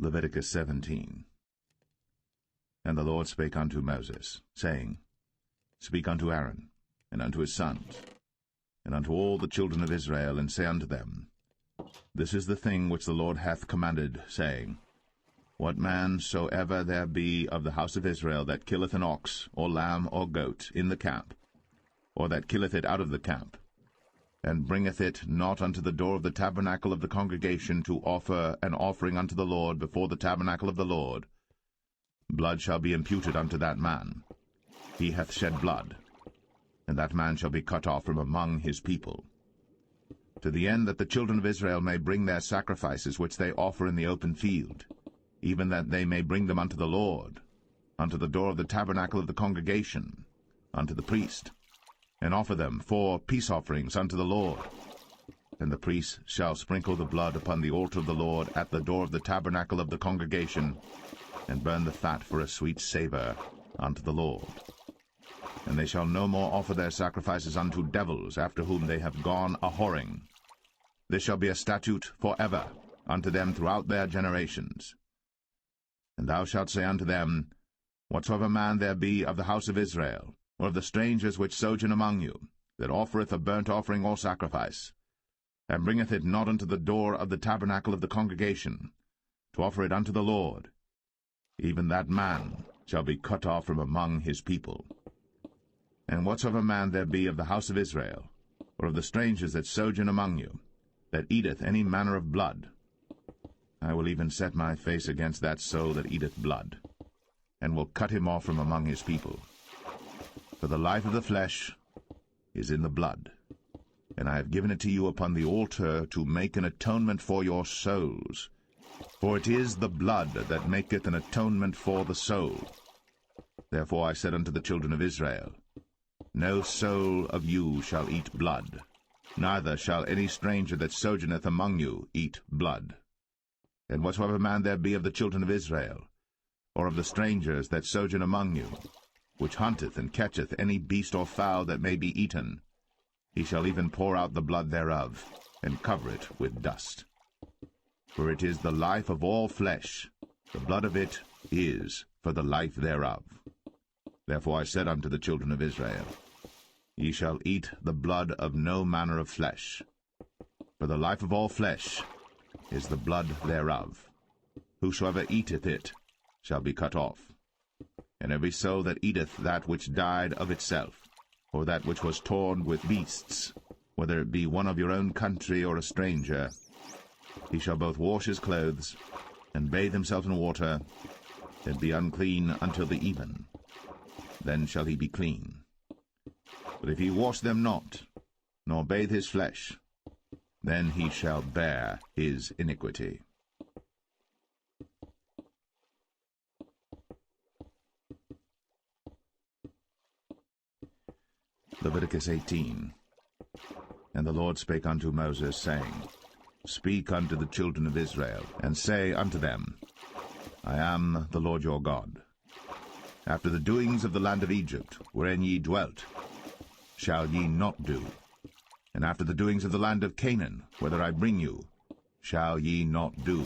Leviticus 17. And the Lord spake unto Moses, saying, Speak unto Aaron, and unto his sons, and unto all the children of Israel, and say unto them, This is the thing which the Lord hath commanded, saying, What man soever there be of the house of Israel that killeth an ox, or lamb, or goat, in the camp, or that killeth it out of the camp, and bringeth it not unto the door of the tabernacle of the congregation to offer an offering unto the Lord before the tabernacle of the Lord, blood shall be imputed unto that man. He hath shed blood, and that man shall be cut off from among his people. To the end that the children of Israel may bring their sacrifices which they offer in the open field, even that they may bring them unto the Lord, unto the door of the tabernacle of the congregation, unto the priest, and offer them for peace offerings unto the Lord. And the priest shall sprinkle the blood upon the altar of the Lord at the door of the tabernacle of the congregation, and burn the fat for a sweet savour unto the Lord. And they shall no more offer their sacrifices unto devils, after whom they have gone a-whoring. This shall be a statute for ever unto them throughout their generations. And thou shalt say unto them, Whatsoever man there be of the house of Israel, or of the strangers which sojourn among you, that offereth a burnt offering or sacrifice, and bringeth it not unto the door of the tabernacle of the congregation, to offer it unto the Lord, even that man shall be cut off from among his people. And whatsoever man there be of the house of Israel, or of the strangers that sojourn among you, that eateth any manner of blood, I will even set my face against that soul that eateth blood, and will cut him off from among his people. For the life of the flesh is in the blood, and I have given it to you upon the altar to make an atonement for your souls. For it is the blood that maketh an atonement for the soul. Therefore I said unto the children of Israel, No soul of you shall eat blood, neither shall any stranger that sojourneth among you eat blood. And whatsoever man there be of the children of Israel, or of the strangers that sojourn among you, which hunteth and catcheth any beast or fowl that may be eaten, he shall even pour out the blood thereof, and cover it with dust. For it is the life of all flesh, the blood of it is for the life thereof. Therefore I said unto the children of Israel, Ye shall eat the blood of no manner of flesh, for the life of all flesh is the blood thereof. Whosoever eateth it shall be cut off. And every soul that eateth that which died of itself, or that which was torn with beasts, whether it be one of your own country or a stranger, he shall both wash his clothes, and bathe himself in water, and be unclean until the even. Then shall he be clean. But if he wash them not, nor bathe his flesh, then he shall bear his iniquity. Leviticus 18. And the Lord spake unto Moses, saying, Speak unto the children of Israel, and say unto them, I am the Lord your God. After the doings of the land of Egypt, wherein ye dwelt, shall ye not do. And after the doings of the land of Canaan, whither I bring you, shall ye not do.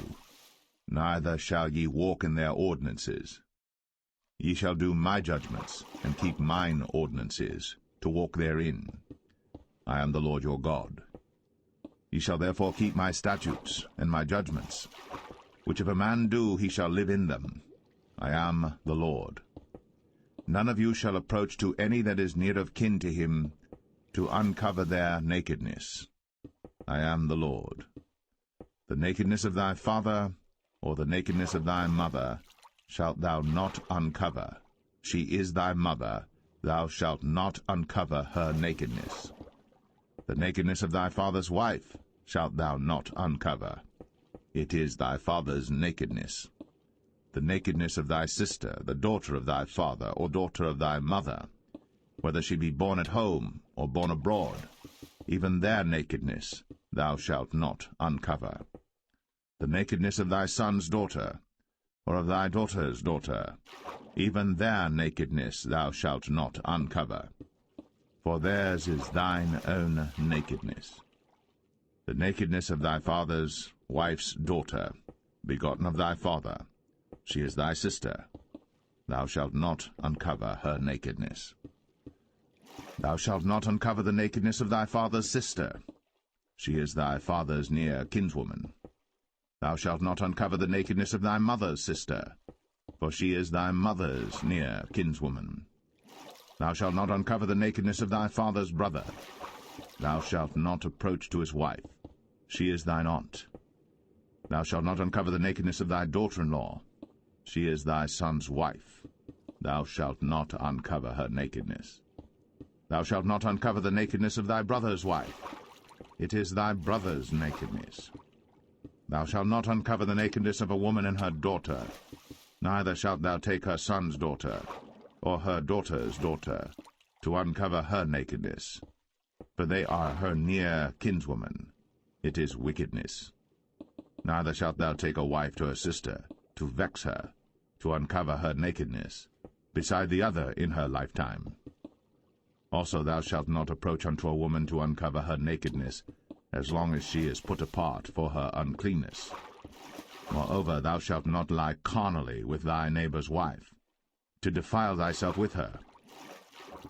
Neither shall ye walk in their ordinances. Ye shall do my judgments, and keep mine ordinances, to walk therein. I am the Lord your God. Ye shall therefore keep my statutes and my judgments, which if a man do, he shall live in them. I am the Lord. None of you shall approach to any that is near of kin to him, to uncover their nakedness. I am the Lord. The nakedness of thy father, or the nakedness of thy mother, shalt thou not uncover. She is thy mother, thou shalt not uncover her nakedness. The nakedness of thy father's wife shalt thou not uncover. It is thy father's nakedness. The nakedness of thy sister, the daughter of thy father, or daughter of thy mother, whether she be born at home or born abroad, even their nakedness thou shalt not uncover. The nakedness of thy son's daughter, or of thy daughter's daughter, even their nakedness thou shalt not uncover. For theirs is thine own nakedness. The nakedness of thy father's wife's daughter begotten of thy father. She is thy sister. Thou shalt not uncover her nakedness. Thou shalt not uncover the nakedness of thy father's sister. She is thy father's near kinswoman. Thou shalt not uncover the nakedness of thy mother's sister, for she is thy mother's near kinswoman. Thou shalt not uncover the nakedness of thy father's brother. Thou shalt not approach to his wife. She is thine aunt. Thou shalt not uncover the nakedness of thy daughter-in-law. She is thy son's wife. Thou shalt not uncover her nakedness. Thou shalt not uncover the nakedness of thy brother's wife. It is thy brother's nakedness. Thou shalt not uncover the nakedness of a woman and her daughter, neither shalt thou take her son's daughter, or her daughter's daughter, to uncover her nakedness. For they are her near kinswoman. It is wickedness. Neither shalt thou take a wife to her sister, to vex her, to uncover her nakedness, beside the other in her lifetime. Also thou shalt not approach unto a woman to uncover her nakedness, as long as she is put apart for her uncleanness. Moreover, thou shalt not lie carnally with thy neighbor's wife, to defile thyself with her.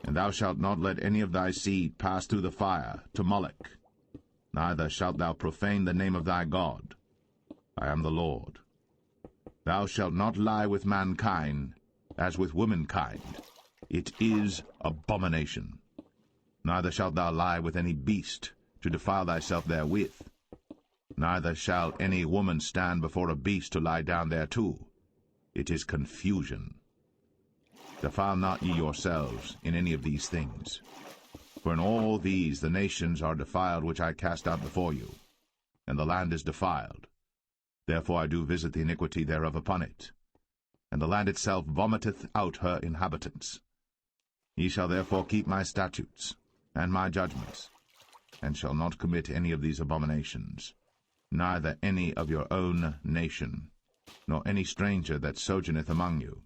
And thou shalt not let any of thy seed pass through the fire to Moloch, neither shalt thou profane the name of thy God. I am the Lord. Thou shalt not lie with mankind as with womankind. It is abomination. Neither shalt thou lie with any beast, to defile thyself therewith. Neither shall any woman stand before a beast to lie down thereto. It is confusion. Defile not ye yourselves in any of these things. For in all these the nations are defiled which I cast out before you, and the land is defiled. Therefore I do visit the iniquity thereof upon it, and the land itself vomiteth out her inhabitants. Ye shall therefore keep my statutes and my judgments, and shall not commit any of these abominations, neither any of your own nation, nor any stranger that sojourneth among you.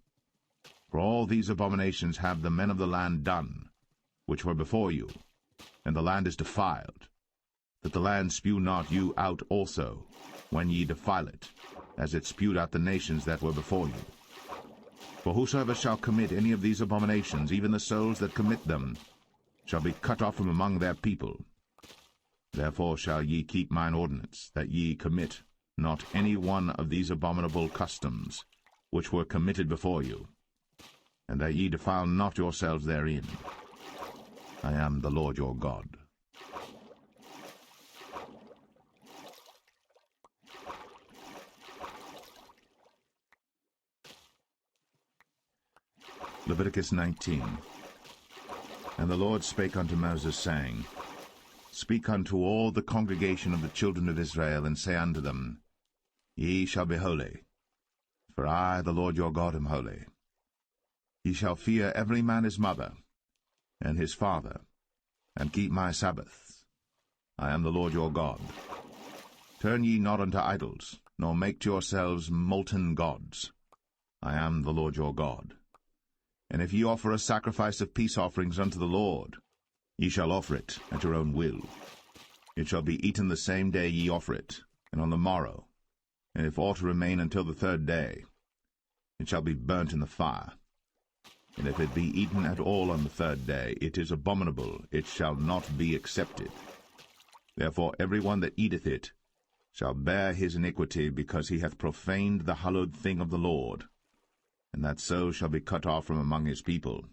For all these abominations have the men of the land done, which were before you, and the land is defiled, that the land spew not you out also, when ye defile it, as it spewed out the nations that were before you. For whosoever shall commit any of these abominations, even the souls that commit them, shall be cut off from among their people. Therefore shall ye keep mine ordinance, that ye commit not any one of these abominable customs, which were committed before you, and that ye defile not yourselves therein. I am the Lord your God. Leviticus 19. And the Lord spake unto Moses, saying, Speak unto all the congregation of the children of Israel, and say unto them, Ye shall be holy, for I, the Lord your God, am holy. Ye shall fear every man his mother, and his father, and keep my Sabbaths. I am the Lord your God. Turn ye not unto idols, nor make to yourselves molten gods. I am the Lord your God. And if ye offer a sacrifice of peace offerings unto the Lord, ye shall offer it at your own will. It shall be eaten the same day ye offer it, and on the morrow. And if aught remain until the third day, it shall be burnt in the fire. And if it be eaten at all on the third day, it is abominable, it shall not be accepted. Therefore every one that eateth it shall bear his iniquity, because he hath profaned the hallowed thing of the Lord, and that so shall be cut off from among his people.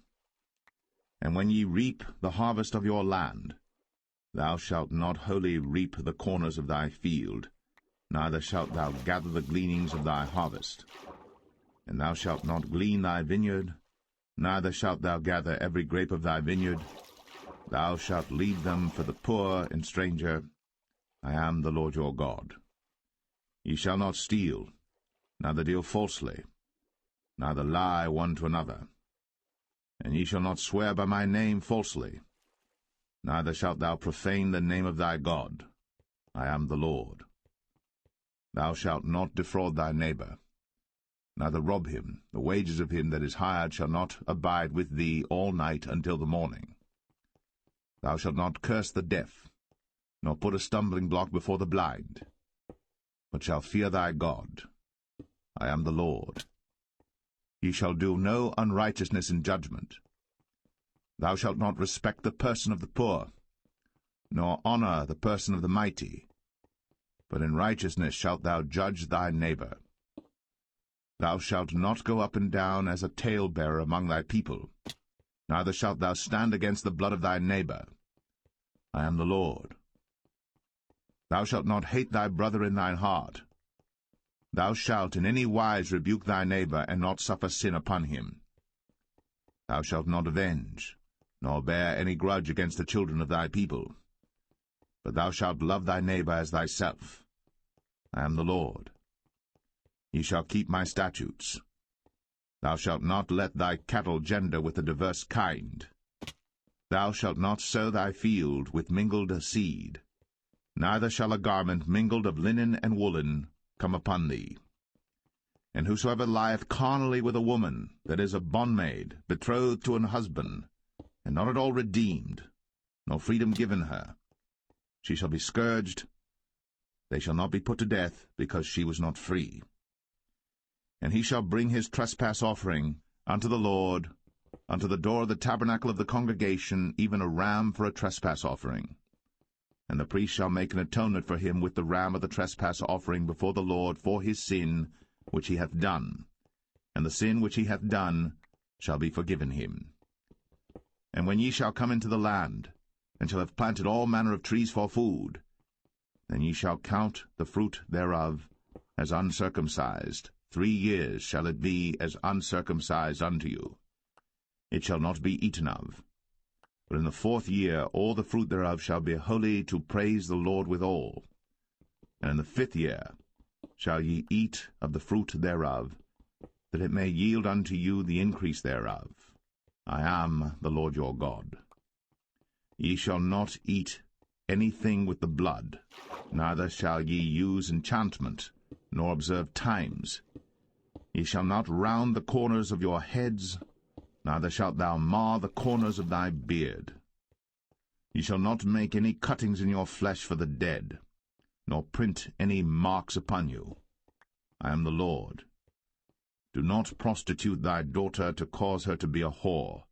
And when ye reap the harvest of your land, thou shalt not wholly reap the corners of thy field, neither shalt thou gather the gleanings of thy harvest. And thou shalt not glean thy vineyard, neither shalt thou gather every grape of thy vineyard. Thou shalt leave them for the poor and stranger. I am the Lord your God. Ye shall not steal, neither deal falsely, neither lie one to another. And ye shall not swear by my name falsely, neither shalt thou profane the name of thy God. I am the Lord. Thou shalt not defraud thy neighbor, neither rob him. The wages of him that is hired shall not abide with thee all night until the morning. Thou shalt not curse the deaf, nor put a stumbling block before the blind, but shalt fear thy God, I am the Lord. Ye shall do no unrighteousness in judgment. Thou shalt not respect the person of the poor, nor honor the person of the mighty, but in righteousness shalt thou judge thy neighbor. Thou shalt not go up and down as a talebearer among thy people, neither shalt thou stand against the blood of thy neighbor. I am the Lord. Thou shalt not hate thy brother in thine heart. Thou shalt in any wise rebuke thy neighbor, and not suffer sin upon him. Thou shalt not avenge, nor bear any grudge against the children of thy people. But thou shalt love thy neighbor as thyself. I am the Lord. Ye shall keep my statutes. Thou shalt not let thy cattle gender with a diverse kind. Thou shalt not sow thy field with mingled seed. Neither shall a garment mingled of linen and woolen come upon thee. And whosoever lieth carnally with a woman that is a bondmaid, betrothed to an husband, and not at all redeemed, nor freedom given her, she shall be scourged. They shall not be put to death, because she was not free. And he shall bring his trespass offering unto the Lord, unto the door of the tabernacle of the congregation, even a ram for a trespass offering. And the priest shall make an atonement for him with the ram of the trespass offering before the Lord for his sin which he hath done, and the sin which he hath done shall be forgiven him. And when ye shall come into the land, and shall have planted all manner of trees for food, then ye shall count the fruit thereof as uncircumcised. 3 years shall it be as uncircumcised unto you. It shall not be eaten of. But in the 4th year all the fruit thereof shall be holy, to praise the Lord withal. And in the 5th year shall ye eat of the fruit thereof, that it may yield unto you the increase thereof. I am the Lord your God. Ye shall not eat anything with the blood, neither shall ye use enchantment, nor observe times. Ye shall not round the corners of your heads, neither shalt thou mar the corners of thy beard. Ye shall not make any cuttings in your flesh for the dead, nor print any marks upon you. I am the Lord. Do not prostitute thy daughter to cause her to be a whore,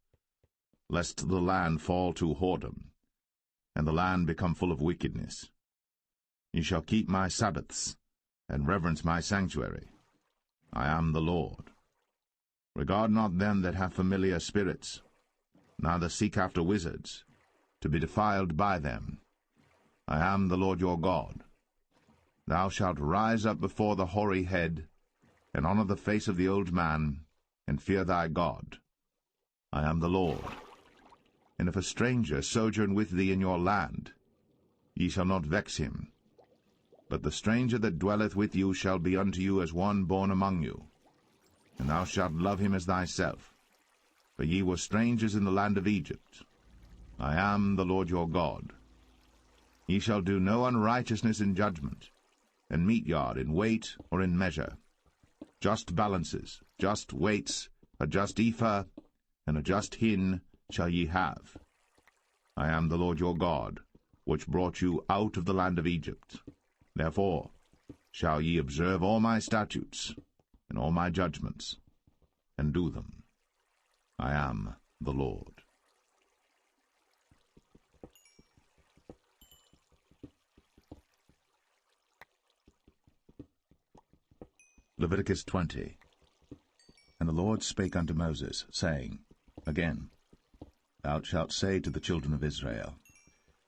lest the land fall to whoredom, and the land become full of wickedness. Ye shall keep my Sabbaths, and reverence my sanctuary. I am the Lord. Regard not them that have familiar spirits, neither seek after wizards, to be defiled by them. I am the Lord your God. Thou shalt rise up before the hoary head, and honor the face of the old man, and fear thy God. I am the Lord. And if a stranger sojourn with thee in your land, ye shall not vex him. But the stranger that dwelleth with you shall be unto you as one born among you, and thou shalt love him as thyself. For ye were strangers in the land of Egypt. I am the Lord your God. Ye shall do no unrighteousness in judgment, and meat yard in weight or in measure. Just balances, just weights, a just ephah, and a just hin shall ye have. I am the Lord your God, which brought you out of the land of Egypt. Therefore shall ye observe all my statutes, and all my judgments, and do them. I am the Lord. Leviticus 20. And the Lord spake unto Moses, saying, Again, thou shalt say to the children of Israel,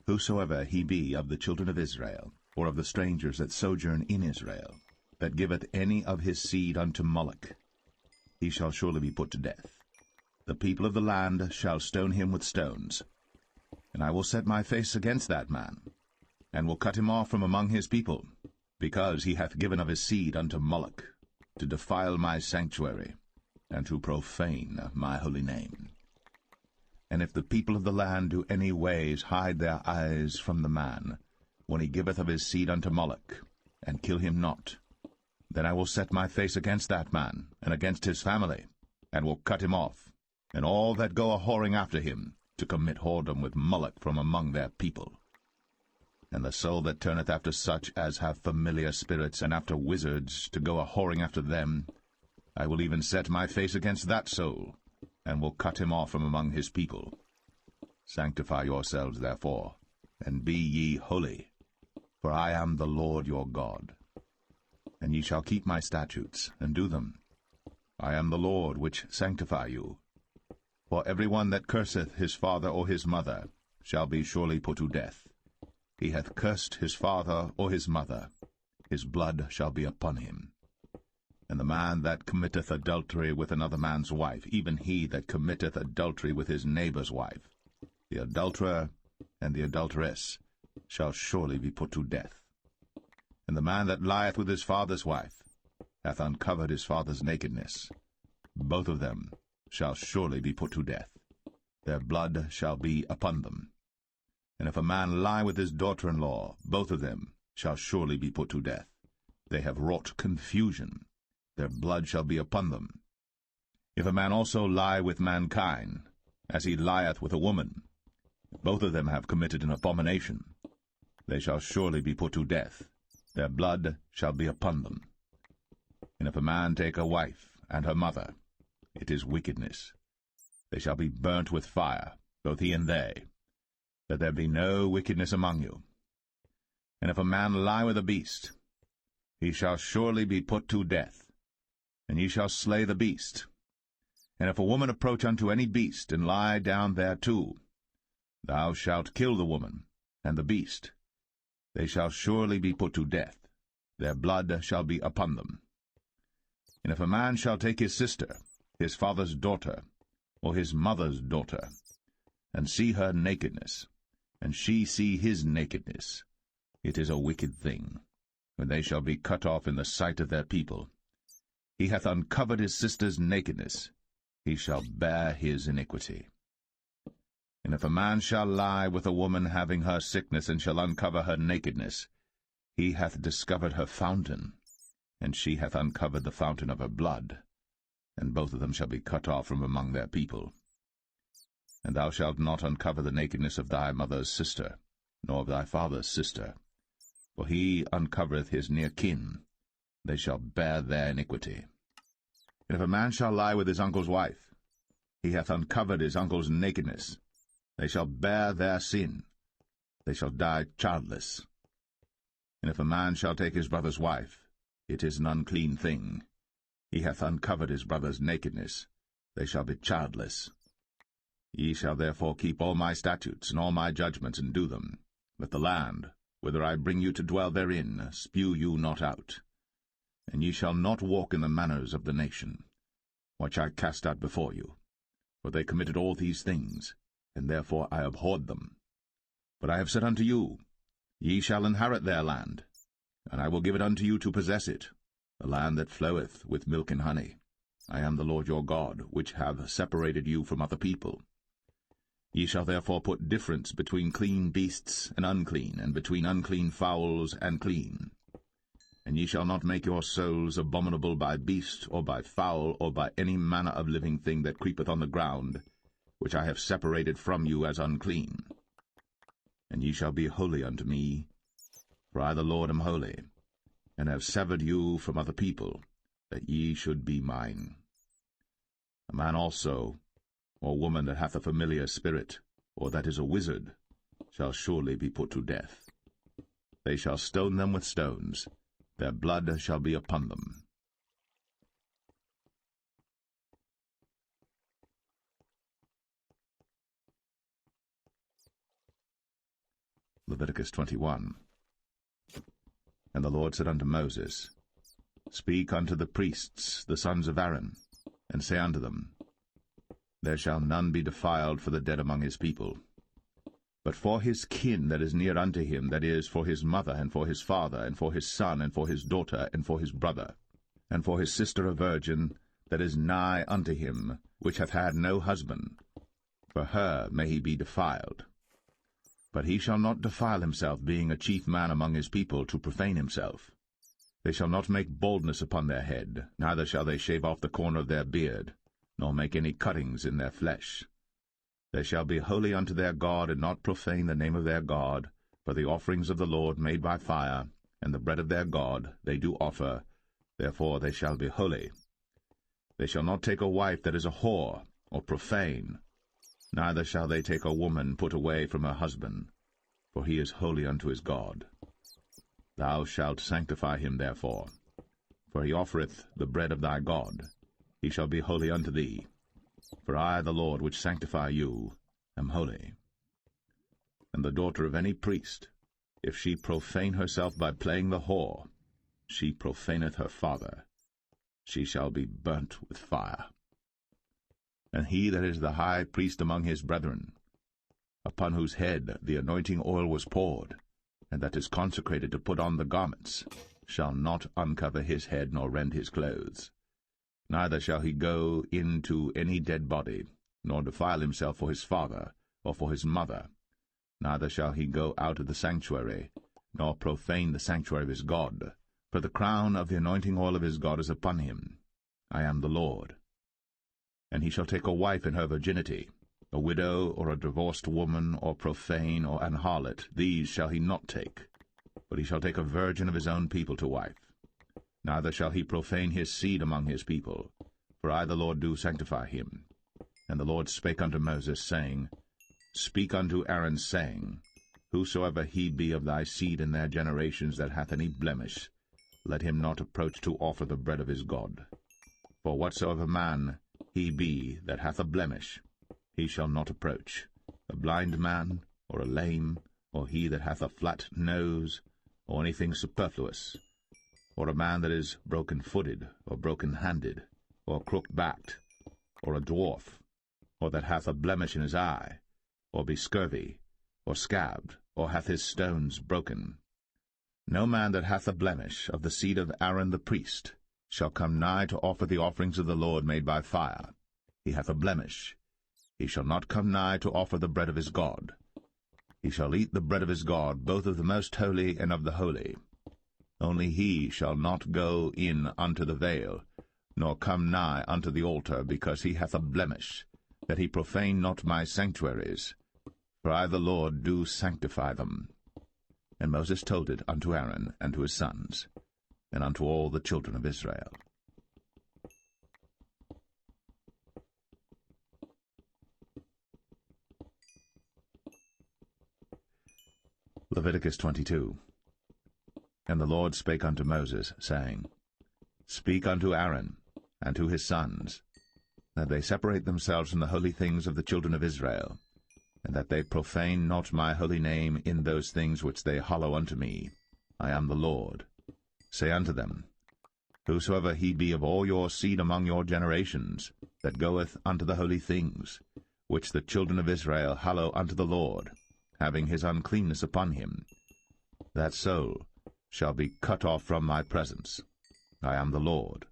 Whosoever he be of the children of Israel, or of the strangers that sojourn in Israel, that giveth any of his seed unto Moloch, he shall surely be put to death. The people of the land shall stone him with stones. And I will set my face against that man, and will cut him off from among his people, because he hath given of his seed unto Moloch, to defile my sanctuary, and to profane my holy name. And if the people of the land do any ways hide their eyes from the man, when he giveth of his seed unto Moloch, and kill him not, then I will set my face against that man, and against his family, and will cut him off, and all that go a whoring after him, to commit whoredom with Moloch from among their people. And the soul that turneth after such as have familiar spirits, and after wizards, to go a-whoring after them, I will even set my face against that soul, and will cut him off from among his people. Sanctify yourselves, therefore, and be ye holy, for I am the Lord your God. And ye shall keep my statutes, and do them. I am the Lord which sanctify you. For every one that curseth his father or his mother shall be surely put to death. He hath cursed his father or his mother, his blood shall be upon him. And the man that committeth adultery with another man's wife, even he that committeth adultery with his neighbour's wife, the adulterer and the adulteress shall surely be put to death. And the man that lieth with his father's wife hath uncovered his father's nakedness. Both of them shall surely be put to death. Their blood shall be upon them. And if a man lie with his daughter-in-law, both of them shall surely be put to death. They have wrought confusion. Their blood shall be upon them. If a man also lie with mankind, as he lieth with a woman, both of them have committed an abomination. They shall surely be put to death. Their blood shall be upon them. And if a man take a wife and her mother, it is wickedness. They shall be burnt with fire, both he and they, that there be no wickedness among you. And if a man lie with a beast, he shall surely be put to death, and ye shall slay the beast. And if a woman approach unto any beast, and lie down thereto, thou shalt kill the woman and the beast. They shall surely be put to death. Their blood shall be upon them. And if a man shall take his sister, his father's daughter, or his mother's daughter, and see her nakedness, and she see his nakedness, it is a wicked thing, when they shall be cut off in the sight of their people. He hath uncovered his sister's nakedness, he shall bear his iniquity. And if a man shall lie with a woman having her sickness, and shall uncover her nakedness, he hath discovered her fountain, and she hath uncovered the fountain of her blood, and both of them shall be cut off from among their people. And thou shalt not uncover the nakedness of thy mother's sister, nor of thy father's sister, for he uncovereth his near kin. They shall bear their iniquity. And if a man shall lie with his uncle's wife, he hath uncovered his uncle's nakedness. They shall bear their sin. They shall die childless. And if a man shall take his brother's wife, it is an unclean thing. He hath uncovered his brother's nakedness. They shall be childless. Ye shall therefore keep all my statutes and all my judgments, and do them, that the land, whither I bring you to dwell therein, spew you not out. And ye shall not walk in the manners of the nation, which I cast out before you. For they committed all these things, and therefore I abhorred them. But I have said unto you, Ye shall inherit their land, and I will give it unto you to possess it, the land that floweth with milk and honey. I am the Lord your God, which have separated you from other people. Ye shall therefore put difference between clean beasts and unclean, and between unclean fowls and clean. And ye shall not make your souls abominable by beast, or by fowl, or by any manner of living thing that creepeth on the ground, which I have separated from you as unclean. And ye shall be holy unto me, for I the Lord am holy, and have severed you from other people, that ye should be mine. A man also, or woman that hath a familiar spirit, or that is a wizard, shall surely be put to death. They shall stone them with stones, their blood shall be upon them. Leviticus 21. And the Lord said unto Moses, Speak unto the priests, the sons of Aaron, and say unto them, There shall none be defiled for the dead among his people. But for his kin that is near unto him, that is, for his mother, and for his father, and for his son, and for his daughter, and for his brother, and for his sister a virgin, that is nigh unto him, which hath had no husband, for her may he be defiled. But he shall not defile himself, being a chief man among his people, to profane himself. They shall not make baldness upon their head, neither shall they shave off the corner of their beard, nor make any cuttings in their flesh. They shall be holy unto their God, and not profane the name of their God, For the offerings of the Lord made by fire, and the bread of their God, they do offer, therefore they shall be holy. They shall not take a wife that is a whore, or profane, neither shall they take a woman put away from her husband, for he is holy unto his God. Thou shalt sanctify him therefore, for he offereth the bread of thy God. He shall be holy unto thee. For I, the Lord, which sanctify you, am holy. And the daughter of any priest, if she profane herself by playing the whore, she profaneth her father. She shall be burnt with fire. And he that is the high priest among his brethren, upon whose head the anointing oil was poured, and that is consecrated to put on the garments, shall not uncover his head nor rend his clothes. Neither shall he go into any dead body, nor defile himself for his father or for his mother. Neither shall he go out of the sanctuary, nor profane the sanctuary of his God. For the crown of the anointing oil of his God is upon him. I am the Lord. And he shall take a wife in her virginity, a widow, or a divorced woman, or profane, or an harlot. These shall he not take, but he shall take a virgin of his own people to wife. Neither shall he profane his seed among his people, for I the Lord do sanctify him. And the Lord spake unto Moses, saying, Speak unto Aaron, saying, Whosoever he be of thy seed in their generations that hath any blemish, let him not approach to offer the bread of his God. For whatsoever man he be that hath a blemish, he shall not approach, a blind man, or a lame, or he that hath a flat nose, or anything superfluous, or a man that is broken-footed, or broken-handed, or crooked-backed, or a dwarf, or that hath a blemish in his eye, or be scurvy, or scabbed, or hath his stones broken. No man that hath a blemish of the seed of Aaron the priest shall come nigh to offer the offerings of the Lord made by fire. He hath a blemish. He shall not come nigh to offer the bread of his God. He shall eat the bread of his God, both of the most holy and of the holy. Only he shall not go in unto the veil, nor come nigh unto the altar, because he hath a blemish, that he profane not my sanctuaries. For I the Lord do sanctify them. And Moses told it unto Aaron and to his sons, and unto all the children of Israel. Leviticus 22. And the Lord spake unto Moses, saying, Speak unto Aaron and to his sons, that they separate themselves from the holy things of the children of Israel, and that they profane not my holy name in those things which they hallow unto me. I am the Lord. Say unto them, Whosoever he be of all your seed among your generations, that goeth unto the holy things, which the children of Israel hallow unto the Lord, having his uncleanness upon him, that soul shall be cut off from my presence. I am the Lord.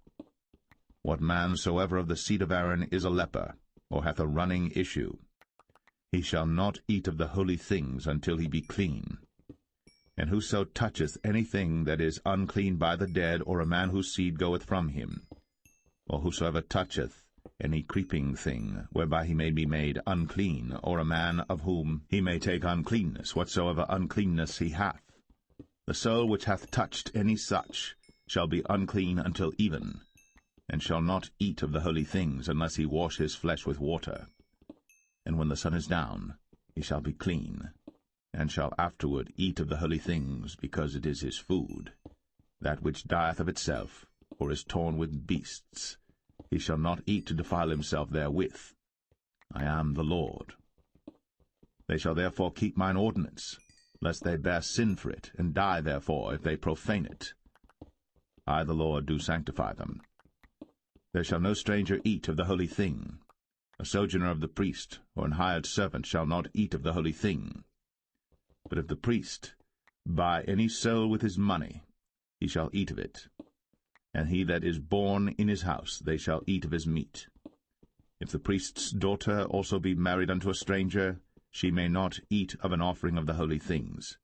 What man soever of the seed of Aaron is a leper, or hath a running issue, he shall not eat of the holy things until he be clean. And whoso toucheth anything that is unclean by the dead, or a man whose seed goeth from him, or whosoever toucheth any creeping thing, whereby he may be made unclean, or a man of whom he may take uncleanness, whatsoever uncleanness he hath, the soul which hath touched any such shall be unclean until even, and shall not eat of the holy things, unless he wash his flesh with water. And when the sun is down, he shall be clean, and shall afterward eat of the holy things, because it is his food. That which dieth of itself, or is torn with beasts, he shall not eat to defile himself therewith. I am the Lord. They shall therefore keep mine ordinance, lest they bear sin for it, and die therefore, if they profane it. I the Lord do sanctify them. There shall no stranger eat of the holy thing. A sojourner of the priest, or an hired servant, shall not eat of the holy thing. But if the priest buy any soul with his money, he shall eat of it. And he that is born in his house, they shall eat of his meat. If the priest's daughter also be married unto a stranger, she may not eat of an offering of the holy things.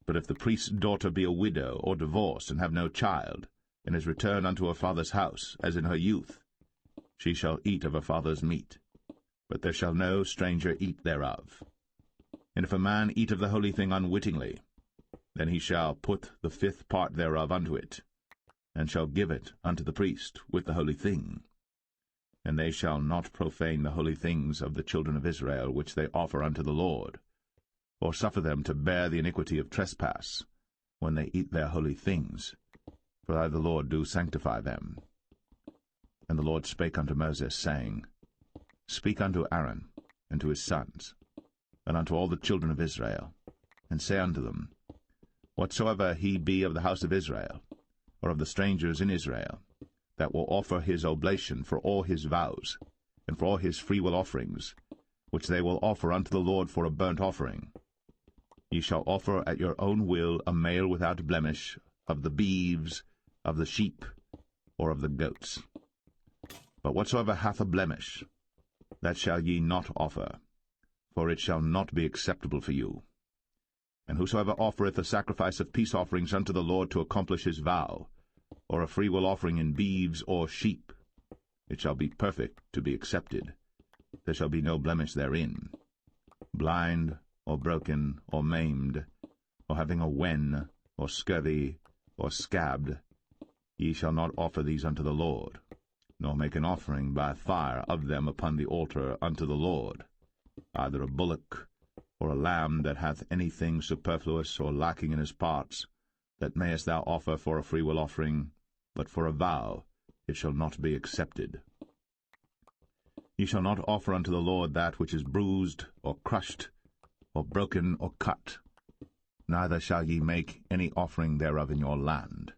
But if the priest's daughter be a widow, or divorced, and have no child, and is returned unto her father's house, as in her youth, she shall eat of her father's meat, but there shall no stranger eat thereof. And if a man eat of the holy thing unwittingly, then he shall put the 5th part thereof unto it, and shall give it unto the priest with the holy thing. And they shall not profane the holy things of the children of Israel, which they offer unto the Lord, or suffer them to bear the iniquity of trespass, when they eat their holy things, for I the Lord do sanctify them. And the Lord spake unto Moses, saying, Speak unto Aaron, and to his sons, and unto all the children of Israel, and say unto them, Whatsoever he be of the house of Israel, or of the strangers in Israel, that will offer his oblation for all his vows, and for all his freewill offerings, which they will offer unto the Lord for a burnt offering, ye shall offer at your own will a male without blemish, of the beeves, of the sheep, or of the goats. But whatsoever hath a blemish, that shall ye not offer, for it shall not be acceptable for you. And whosoever offereth a sacrifice of peace offerings unto the Lord to accomplish his vow, or a freewill offering in beeves or sheep, it shall be perfect to be accepted. There shall be no blemish therein. Blind, or broken, or maimed, or having a wen, or scurvy, or scabbed, ye shall not offer these unto the Lord, nor make an offering by fire of them upon the altar unto the Lord, either a bullock, or a lamb that hath anything superfluous or lacking in his parts, that mayest thou offer for a freewill offering, but for a vow it shall not be accepted. Ye shall not offer unto the Lord that which is bruised, or crushed, or broken, or cut, neither shall ye make any offering thereof in your land.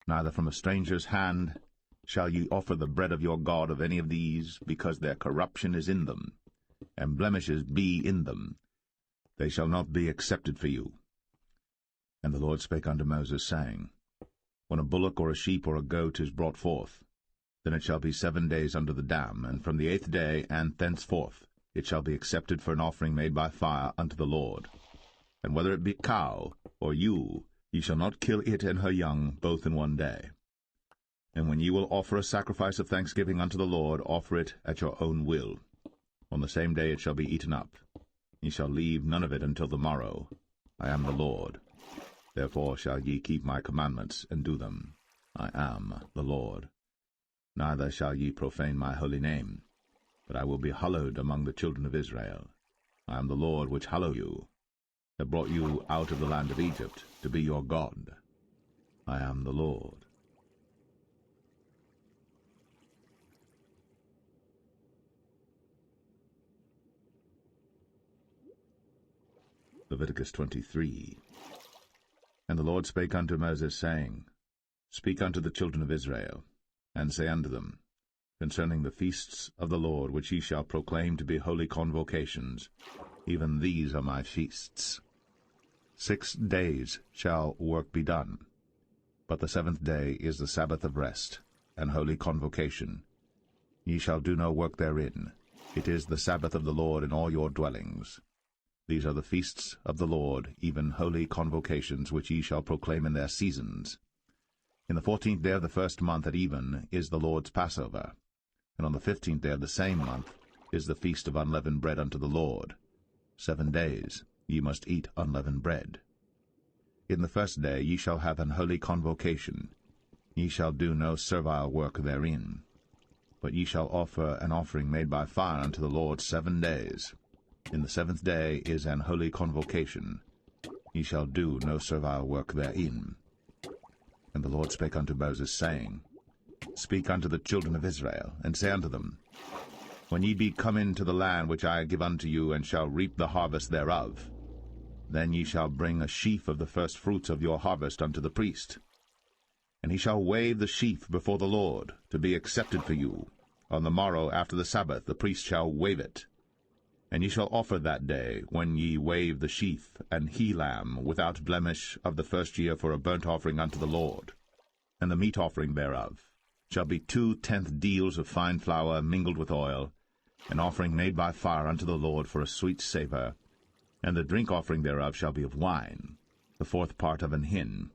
Neither from a stranger's hand shall ye offer the bread of your God of any of these, because their corruption is in them, and blemishes be in them. They shall not be accepted for you. And the Lord spake unto Moses, saying, When a bullock or a sheep or a goat is brought forth, then it shall be 7 days under the dam, and from the 8th day and thenceforth it shall be accepted for an offering made by fire unto the Lord. And whether it be cow or ewe, ye shall not kill it and her young both in 1 day. And when ye will offer a sacrifice of thanksgiving unto the Lord, offer it at your own will. On the same day it shall be eaten up. Ye shall leave none of it until the morrow. I am the Lord. Therefore shall ye keep my commandments, and do them. I am the Lord. Neither shall ye profane my holy name, but I will be hallowed among the children of Israel. I am the Lord which hallow you, that brought you out of the land of Egypt, to be your God. I am the Lord. Leviticus 23. And the Lord spake unto Moses, saying, Speak unto the children of Israel, and say unto them, Concerning the feasts of the Lord, which ye shall proclaim to be holy convocations, even these are my feasts. 6 days shall work be done, but the 7th day is the Sabbath of rest, and holy convocation. Ye shall do no work therein. It is the Sabbath of the Lord in all your dwellings. These are the feasts of the Lord, even holy convocations, which ye shall proclaim in their seasons. In the 14th day of the 1st month at even is the Lord's Passover, and on the 15th day of the same month is the feast of unleavened bread unto the Lord. 7 days ye must eat unleavened bread. In the 1st day ye shall have an holy convocation. Ye shall do no servile work therein, but ye shall offer an offering made by fire unto the Lord 7 days. In the 7th day is an holy convocation. Ye shall do no servile work therein. And the Lord spake unto Moses, saying, Speak unto the children of Israel, and say unto them, When ye be come into the land which I give unto you, and shall reap the harvest thereof, then ye shall bring a sheaf of the firstfruits of your harvest unto the priest. And he shall wave the sheaf before the Lord, to be accepted for you. On the morrow after the Sabbath the priest shall wave it. And ye shall offer that day, when ye wave the sheaf, an he-lamb without blemish of the 1st year for a burnt offering unto the Lord. And the meat offering thereof shall be 2/10 deals of fine flour mingled with oil, an offering made by fire unto the Lord for a sweet savour. And the drink offering thereof shall be of wine, the 4th part of an hin.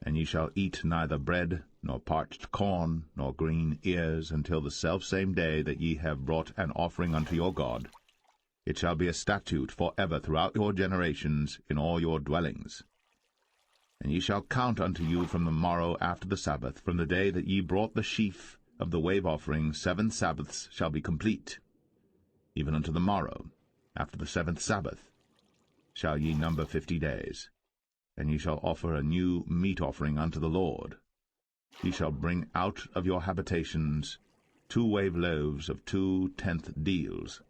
And ye shall eat neither bread, nor parched corn, nor green ears, until the selfsame day that ye have brought an offering unto your God. It shall be a statute for ever throughout your generations in all your dwellings. And ye shall count unto you from the morrow after the Sabbath, from the day that ye brought the sheaf of the wave offering, 7 Sabbaths shall be complete. Even unto the morrow, after the 7th Sabbath, shall ye number 50 days. And ye shall offer a new meat offering unto the Lord. Ye shall bring out of your habitations 2 wave loaves of 2 tenth deals.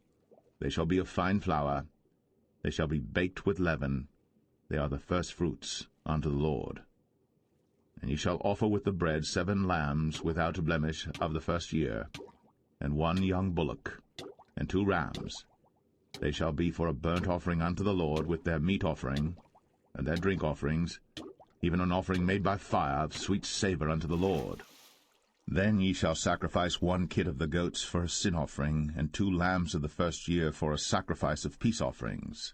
They shall be of fine flour. They shall be baked with leaven. They are the first fruits unto the Lord. And ye shall offer with the bread 7 lambs without a blemish of the first year, and 1 young bullock, and 2 rams. They shall be for a burnt offering unto the Lord, with their meat offering, and their drink offerings, even an offering made by fire of sweet savour unto the Lord. Then ye shall sacrifice 1 kid of the goats for a sin offering, and 2 lambs of the first year for a sacrifice of peace offerings.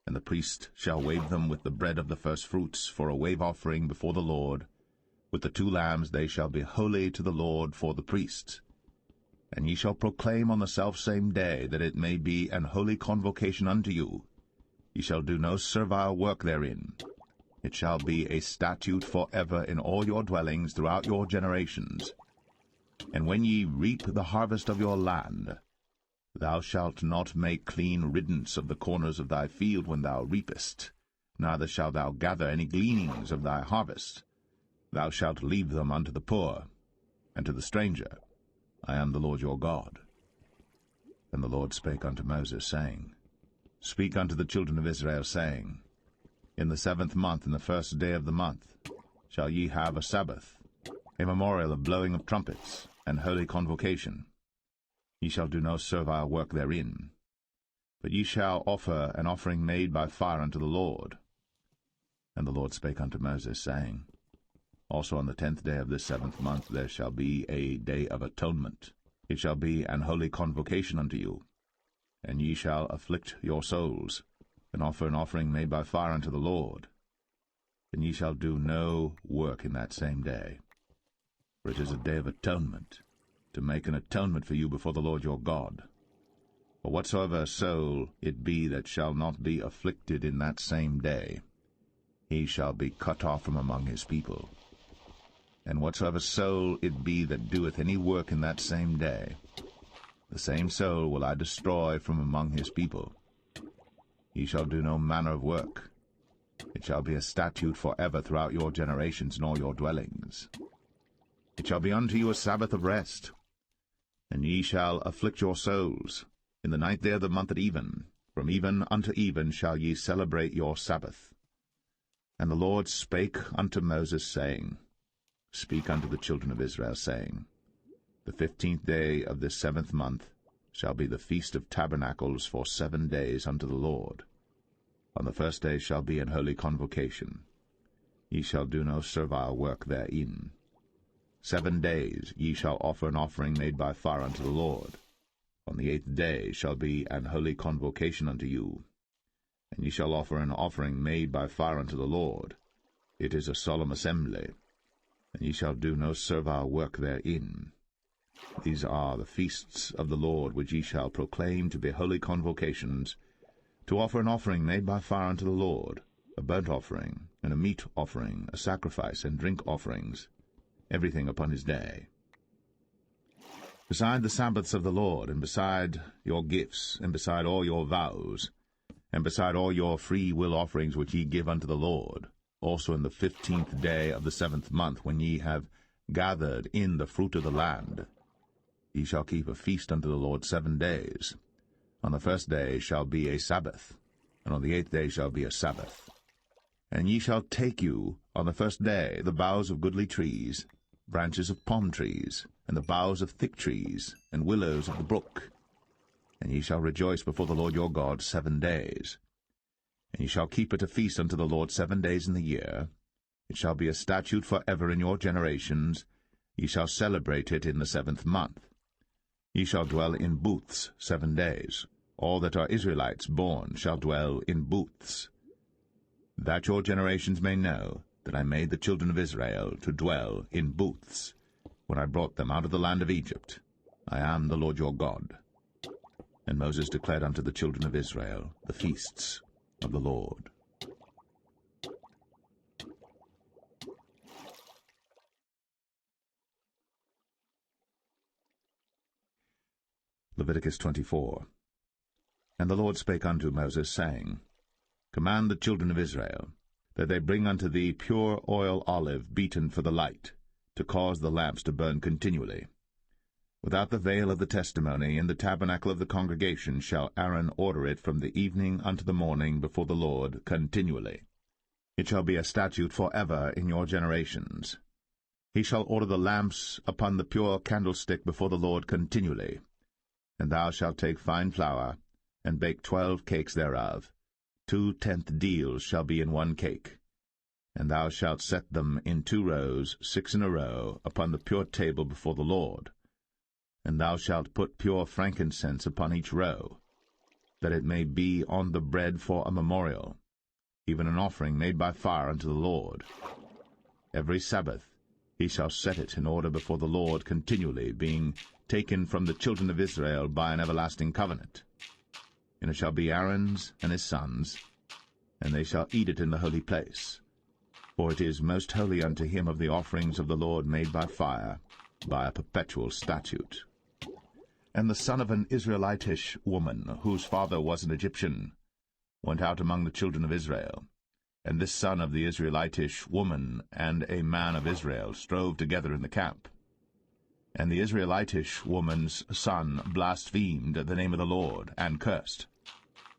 And the priest shall wave them with the bread of the firstfruits for a wave offering before the Lord. With the 2 lambs they shall be holy to the Lord for the priests. And ye shall proclaim on the selfsame day, that it may be an holy convocation unto you. Ye shall do no servile work therein. It shall be a statute for ever in all your dwellings throughout your generations. And when ye reap the harvest of your land, thou shalt not make clean riddance of the corners of thy field when thou reapest, neither shalt thou gather any gleanings of thy harvest. Thou shalt leave them unto the poor, and to the stranger. I am the Lord your God. And the Lord spake unto Moses, saying, Speak unto the children of Israel, saying, In the 7th month, in the 1st day of the month, shall ye have a Sabbath, a memorial of blowing of trumpets, and holy convocation. Ye shall do no servile work therein, but ye shall offer an offering made by fire unto the Lord. And the Lord spake unto Moses, saying, Also on the 10th day of this 7th month there shall be a day of atonement. It shall be an holy convocation unto you. And ye shall afflict your souls, and offer an offering made by fire unto the Lord. And ye shall do no work in that same day. For it is a day of atonement, to make an atonement for you before the Lord your God. For whatsoever soul it be that shall not be afflicted in that same day, he shall be cut off from among his people. And whatsoever soul it be that doeth any work in that same day, the same soul will I destroy from among his people. Ye shall do no manner of work. It shall be a statute for ever throughout your generations in all your dwellings. It shall be unto you a Sabbath of rest. And ye shall afflict your souls. In the 9th day of the month at even, from even unto even shall ye celebrate your Sabbath. And the Lord spake unto Moses, saying, Speak unto the children of Israel, saying, The 15th day of this 7th month shall be the feast of tabernacles for 7 days unto the Lord. On the 1st day shall be an holy convocation. Ye shall do no servile work therein. 7 days ye shall offer an offering made by fire unto the Lord. On the 8th day shall be an holy convocation unto you. And ye shall offer an offering made by fire unto the Lord. It is a solemn assembly. And ye shall do no servile work therein. These are the feasts of the Lord, which ye shall proclaim to be holy convocations, to offer an offering made by fire unto the Lord, a burnt offering, and a meat offering, a sacrifice, and drink offerings, everything upon his day. Beside the Sabbaths of the Lord, and beside your gifts, and beside all your vows, and beside all your free will offerings which ye give unto the Lord, also in the 15th day of the 7th month, when ye have gathered in the fruit of the land, ye shall keep a feast unto the Lord 7 days. On the 1st day shall be a Sabbath, and on the 8th day shall be a Sabbath. And ye shall take you on the 1st day the boughs of goodly trees, branches of palm trees, and the boughs of thick trees, and willows of the brook. And ye shall rejoice before the Lord your God 7 days. And ye shall keep it a feast unto the Lord 7 days in the year. It shall be a statute for ever in your generations. Ye shall celebrate it in the 7th month. Ye shall dwell in booths 7 days. All that are Israelites born shall dwell in booths. That your generations may know that I made the children of Israel to dwell in booths, when I brought them out of the land of Egypt. I am the Lord your God. And Moses declared unto the children of Israel the feasts of the Lord. Leviticus 24. And the Lord spake unto Moses, saying, Command the children of Israel, that they bring unto thee pure oil olive beaten for the light, to cause the lamps to burn continually. Without the veil of the testimony, in the tabernacle of the congregation, shall Aaron order it from the evening unto the morning before the Lord continually. It shall be a statute for ever in your generations. He shall order the lamps upon the pure candlestick before the Lord continually. And thou shalt take fine flour, and bake 12 cakes thereof. 2 tenth deals shall be in one cake. And thou shalt set them in 2 rows, 6 in a row, upon the pure table before the Lord. And thou shalt put pure frankincense upon each row, that it may be on the bread for a memorial, even an offering made by fire unto the Lord. Every Sabbath he shall set it in order before the Lord continually, being taken from the children of Israel by an everlasting covenant. And it shall be Aaron's and his sons, and they shall eat it in the holy place. For it is most holy unto him of the offerings of the Lord made by fire, by a perpetual statute. And the son of an Israelitish woman, whose father was an Egyptian, went out among the children of Israel. And this son of the Israelitish woman and a man of Israel strove together in the camp. And the Israelitish woman's son blasphemed the name of the Lord, and cursed.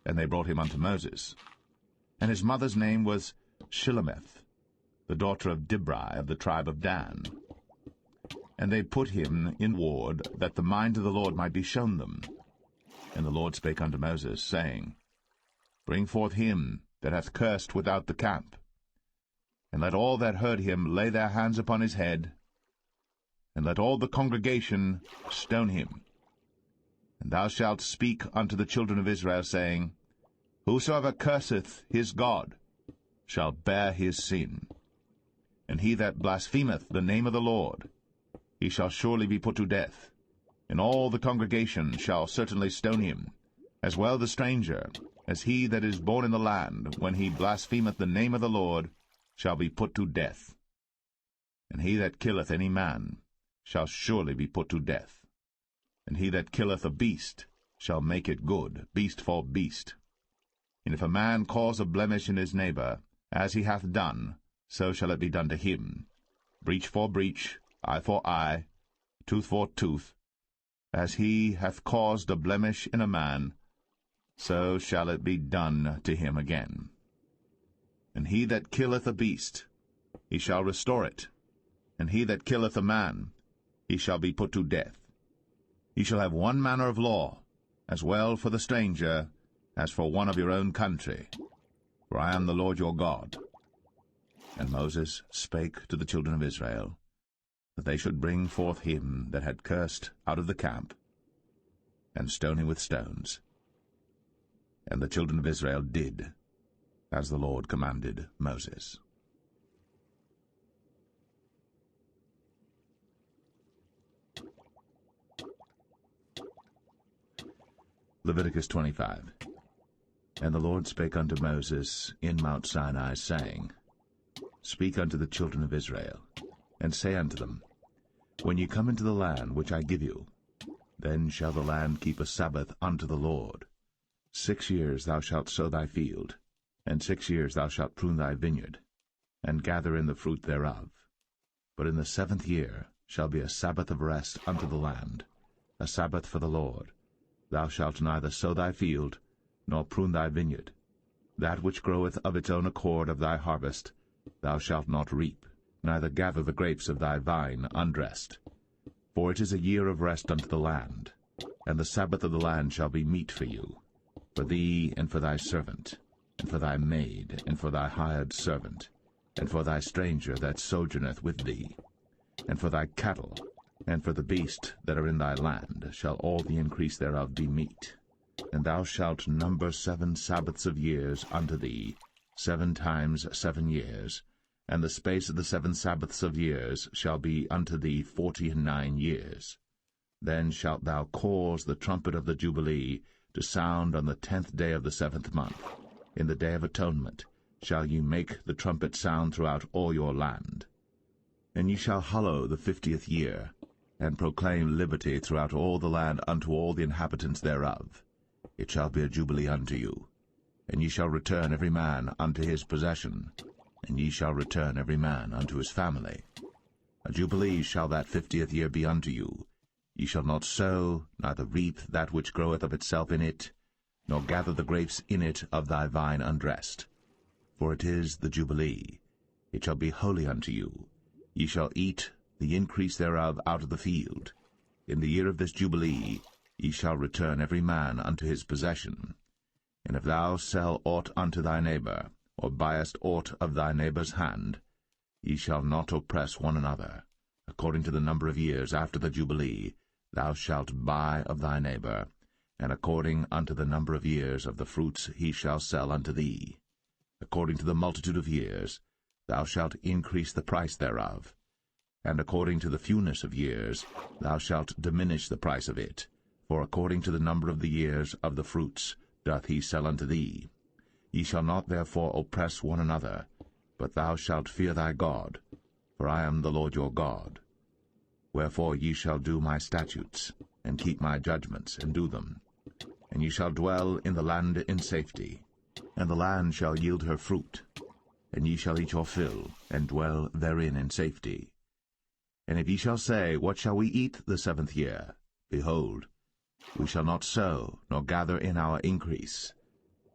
And they brought him unto Moses. And his mother's name was Shilemeth, the daughter of Dibri of the tribe of Dan. And they put him in ward, that the mind of the Lord might be shown them. And the Lord spake unto Moses, saying, Bring forth him that hath cursed without the camp, and let all that heard him lay their hands upon his head, and let all the congregation stone him. And thou shalt speak unto the children of Israel, saying, Whosoever curseth his God shall bear his sin. And he that blasphemeth the name of the Lord, he shall surely be put to death. And all the congregation shall certainly stone him, as well the stranger, as he that is born in the land, when he blasphemeth the name of the Lord, shall be put to death. And he that killeth any man shall surely be put to death. And he that killeth a beast shall make it good, beast for beast. And if a man cause a blemish in his neighbor, as he hath done, so shall it be done to him. Breach for breach, eye for eye, tooth for tooth. As he hath caused a blemish in a man, so shall it be done to him again. And he that killeth a beast, he shall restore it. And he that killeth a man, he shall be put to death. Ye shall have one manner of law, as well for the stranger as for one of your own country. For I am the Lord your God. And Moses spake to the children of Israel, that they should bring forth him that had cursed out of the camp, and stone him with stones. And the children of Israel did as the Lord commanded Moses. Leviticus 25. And the Lord spake unto Moses in Mount Sinai, saying, Speak unto the children of Israel, and say unto them, When ye come into the land which I give you, then shall the land keep a Sabbath unto the Lord. 6 years thou shalt sow thy field, and 6 years thou shalt prune thy vineyard, and gather in the fruit thereof. But in the 7th year shall be a Sabbath of rest unto the land, a Sabbath for the Lord. Thou shalt neither sow thy field, nor prune thy vineyard. That which groweth of its own accord of thy harvest thou shalt not reap, neither gather the grapes of thy vine undressed. For it is a year of rest unto the land, and the Sabbath of the land shall be meat for you, for thee and for thy servant, and for thy maid, and for thy hired servant, and for thy stranger that sojourneth with thee, and for thy cattle, and for the beast that are in thy land shall all the increase thereof be meat. And thou shalt number 7 Sabbaths of years unto thee, 7 times 7 years, and the space of the 7 Sabbaths of years shall be unto thee 49 years. Then shalt thou cause the trumpet of the Jubilee to sound on the 10th day of the 7th month. In the day of atonement shall ye make the trumpet sound throughout all your land. And ye shall hallow the 50th year, and proclaim liberty throughout all the land unto all the inhabitants thereof. It shall be a jubilee unto you. And ye shall return every man unto his possession, and ye shall return every man unto his family. A jubilee shall that 50th year be unto you. Ye shall not sow, neither reap that which groweth of itself in it, nor gather the grapes in it of thy vine undressed. For it is the Jubilee. It shall be holy unto you. Ye shall eat the increase thereof out of the field. In the year of this Jubilee ye shall return every man unto his possession. And if thou sell aught unto thy neighbor, or buyest aught of thy neighbor's hand, ye shall not oppress one another. According to the number of years after the Jubilee thou shalt buy of thy neighbor, and according unto the number of years of the fruits he shall sell unto thee. According to the multitude of years thou shalt increase the price thereof, and according to the fewness of years thou shalt diminish the price of it, for according to the number of the years of the fruits doth he sell unto thee. Ye shall not therefore oppress one another, but thou shalt fear thy God, for I am the Lord your God. Wherefore ye shall do my statutes, and keep my judgments, and do them. And ye shall dwell in the land in safety, and the land shall yield her fruit, and ye shall eat your fill, and dwell therein in safety. And if ye shall say, What shall we eat the 7th year? Behold, we shall not sow, nor gather in our increase.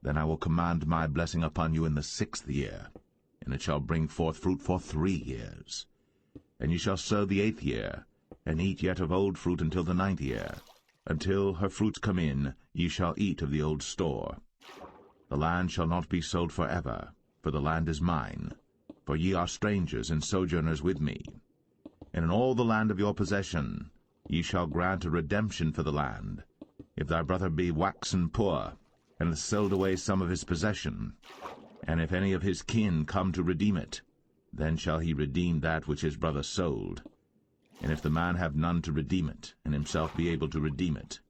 Then I will command my blessing upon you in the 6th year, and it shall bring forth fruit for 3 years. And ye shall sow the 8th year, and eat yet of old fruit until the 9th year. Until her fruits come in, ye shall eat of the old store. The land shall not be sold forever, for the land is mine. For ye are strangers and sojourners with me. And in all the land of your possession ye shall grant a redemption for the land. If thy brother be waxen poor, and hath sold away some of his possession, and if any of his kin come to redeem it, then shall he redeem that which his brother sold. And if the man have none to redeem it, and himself be able to redeem it,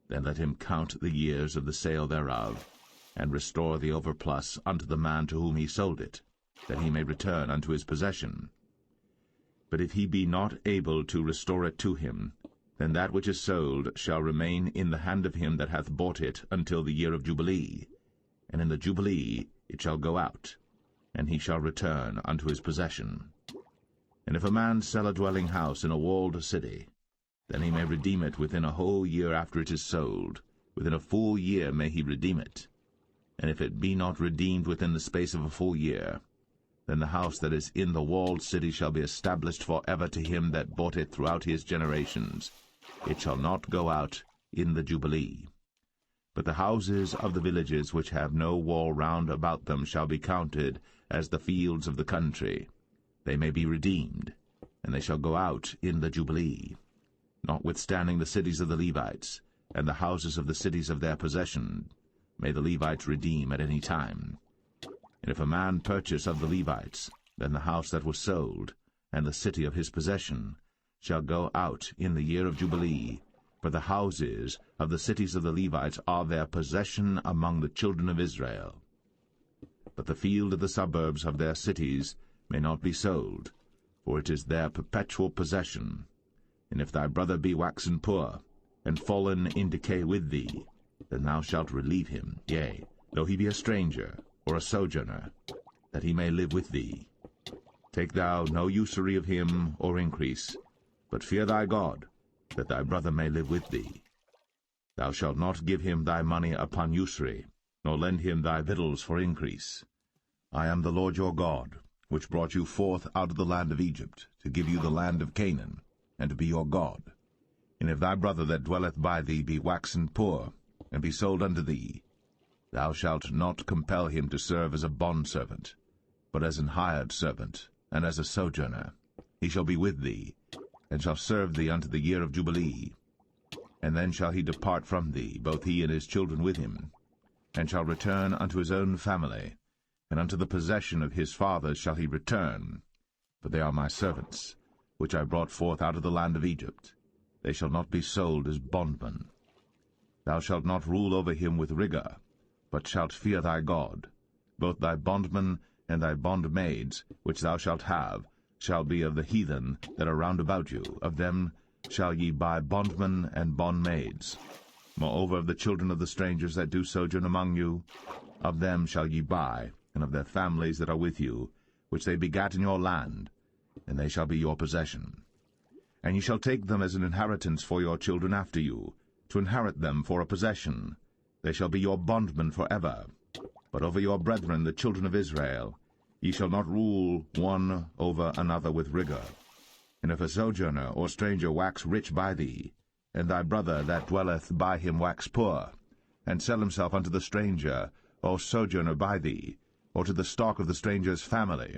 then let him count the years of the sale thereof, and restore the overplus unto the man to whom he sold it, that he may return unto his possession. But if he be not able to restore it to him, then that which is sold shall remain in the hand of him that hath bought it until the year of Jubilee, and in the Jubilee it shall go out, and he shall return unto his possession. And if a man sell a dwelling house in a walled city, then he may redeem it within a whole year after it is sold. Within a full year may he redeem it. And if it be not redeemed within the space of a full year, then the house that is in the walled city shall be established for ever to him that bought it throughout his generations. It shall not go out in the Jubilee. But the houses of the villages which have no wall round about them shall be counted as the fields of the country. They may be redeemed, and they shall go out in the Jubilee. Notwithstanding the cities of the Levites, and the houses of the cities of their possession, may the Levites redeem at any time. And if a man purchase of the Levites, then the house that was sold, and the city of his possession, shall go out in the year of Jubilee, for the houses of the cities of the Levites are their possession among the children of Israel. But the field of the suburbs of their cities may not be sold, for it is their perpetual possession. And if thy brother be waxen poor, and fallen in decay with thee, then thou shalt relieve him, yea, though he be a stranger, or a sojourner, that he may live with thee. Take thou no usury of him, or increase, but fear thy God, that thy brother may live with thee. Thou shalt not give him thy money upon usury, nor lend him thy victuals for increase. I am the Lord your God, which brought you forth out of the land of Egypt, to give you the land of Canaan, and to be your God. And if thy brother that dwelleth by thee be waxen poor, and be sold unto thee, thou shalt not compel him to serve as a bondservant, but as an hired servant, and as a sojourner. He shall be with thee, and shall serve thee unto the year of Jubilee. And then shall he depart from thee, both he and his children with him, and shall return unto his own family, and unto the possession of his fathers shall he return, for they are my servants, which I brought forth out of the land of Egypt. they shall not be sold as bondmen. Thou shalt not rule over him with rigor, but shalt fear thy God. Both thy bondmen and thy bondmaids, which thou shalt have, shall be of the heathen that are round about you. Of them shall ye buy bondmen and bondmaids. Moreover, of the children of the strangers that do sojourn among you, of them shall ye buy, and of their families that are with you, which they begat in your land, and they shall be your possession. And ye shall take them as an inheritance for your children after you, to inherit them for a possession. They shall be your bondmen forever. But over your brethren, the children of Israel, ye shall not rule one over another with rigor. And if a sojourner or stranger wax rich by thee, and thy brother that dwelleth by him wax poor, and sell himself unto the stranger or sojourner by thee, or to the stock of the stranger's family,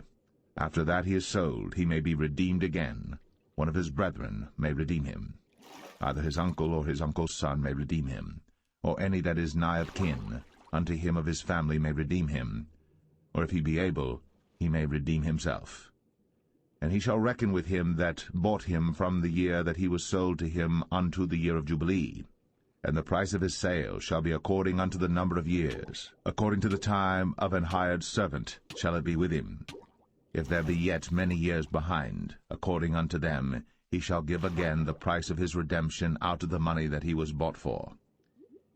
after that he is sold, he may be redeemed again. One of his brethren may redeem him. Either his uncle or his uncle's son may redeem him, or any that is nigh of kin unto him of his family may redeem him, or if he be able, he may redeem himself. And he shall reckon with him that bought him from the year that he was sold to him unto the year of Jubilee. And the price of his sale shall be according unto the number of years. According to the time of an hired servant shall it be with him. If there be yet many years behind, according unto them, he shall give again the price of his redemption out of the money that he was bought for.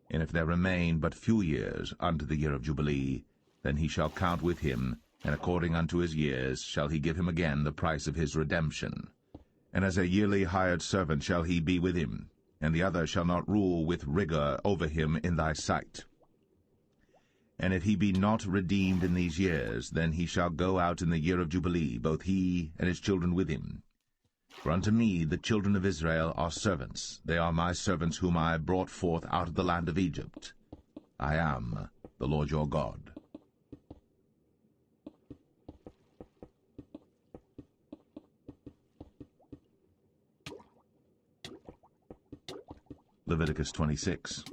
And if there remain but few years unto the year of Jubilee, then he shall count with him, and according unto his years shall he give him again the price of his redemption. And as a yearly hired servant shall he be with him, and the other shall not rule with rigor over him in thy sight. And if he be not redeemed in these years, then he shall go out in the year of Jubilee, both he and his children with him. For unto me the children of Israel are servants. They are my servants whom I brought forth out of the land of Egypt. I am the Lord your God. Leviticus 26.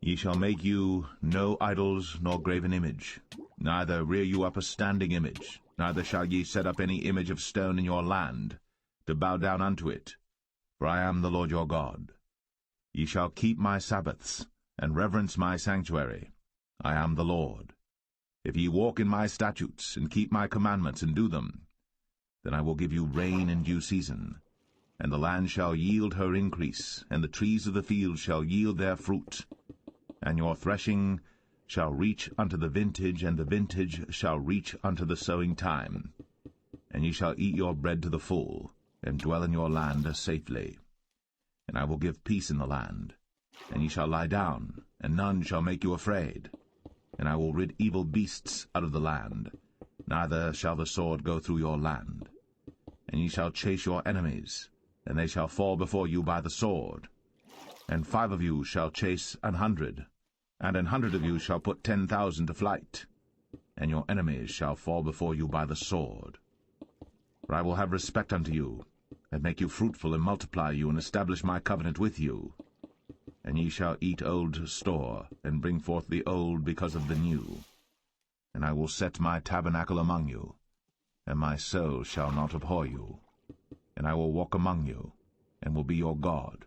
Ye shall make you no idols nor graven image, neither rear you up a standing image, neither shall ye set up any image of stone in your land, to bow down unto it, for I am the Lord your God. Ye shall keep my Sabbaths, and reverence my sanctuary. I am the Lord. If ye walk in my statutes, and keep my commandments, and do them, then I will give you rain in due season, and the land shall yield her increase, and the trees of the field shall yield their fruit. And your threshing shall reach unto the vintage, and the vintage shall reach unto the sowing time. And ye shall eat your bread to the full, and dwell in your land safely. And I will give peace in the land, and ye shall lie down, and none shall make you afraid. And I will rid evil beasts out of the land, neither shall the sword go through your land. And ye shall chase your enemies, and they shall fall before you by the sword. And 5 of you shall chase 100, and 100 of you shall put 10,000 to flight, and your enemies shall fall before you by the sword. For I will have respect unto you, and make you fruitful, and multiply you, and establish my covenant with you. And ye shall eat old store, and bring forth the old because of the new. And I will set my tabernacle among you, and my soul shall not abhor you. And I will walk among you, and will be your God,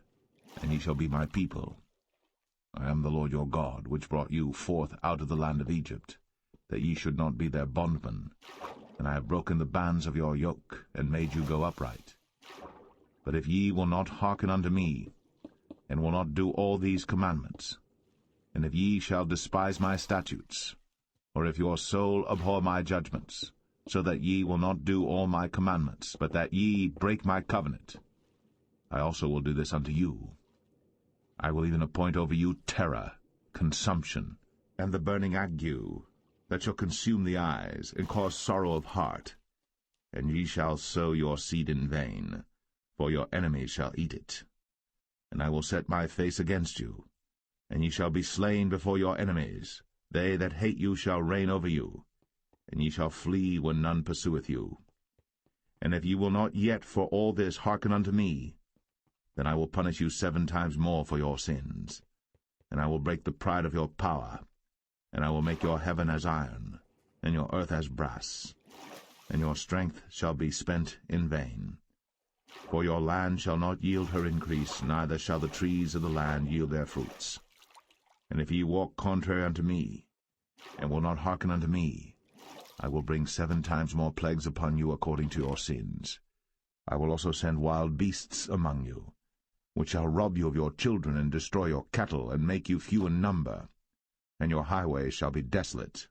and ye shall be my people. I am the Lord your God, which brought you forth out of the land of Egypt, that ye should not be their bondmen. And I have broken the bands of your yoke, and made you go upright. But if ye will not hearken unto me, and will not do all these commandments, and if ye shall despise my statutes, or if your soul abhor my judgments, so that ye will not do all my commandments, but that ye break my covenant, I also will do this unto you. I will even appoint over you terror, consumption, and the burning ague, that shall consume the eyes, and cause sorrow of heart. And ye shall sow your seed in vain, for your enemies shall eat it. And I will set my face against you, and ye shall be slain before your enemies. They that hate you shall reign over you, and ye shall flee when none pursueth you. And if ye will not yet for all this hearken unto me, then I will punish you 7 times more for your sins. And I will break the pride of your power, and I will make your heaven as iron, and your earth as brass, and your strength shall be spent in vain. For your land shall not yield her increase, neither shall the trees of the land yield their fruits. And if ye walk contrary unto me, and will not hearken unto me, I will bring 7 times more plagues upon you according to your sins. I will also send wild beasts among you, which shall rob you of your children, and destroy your cattle, and make you few in number, and your highways shall be desolate.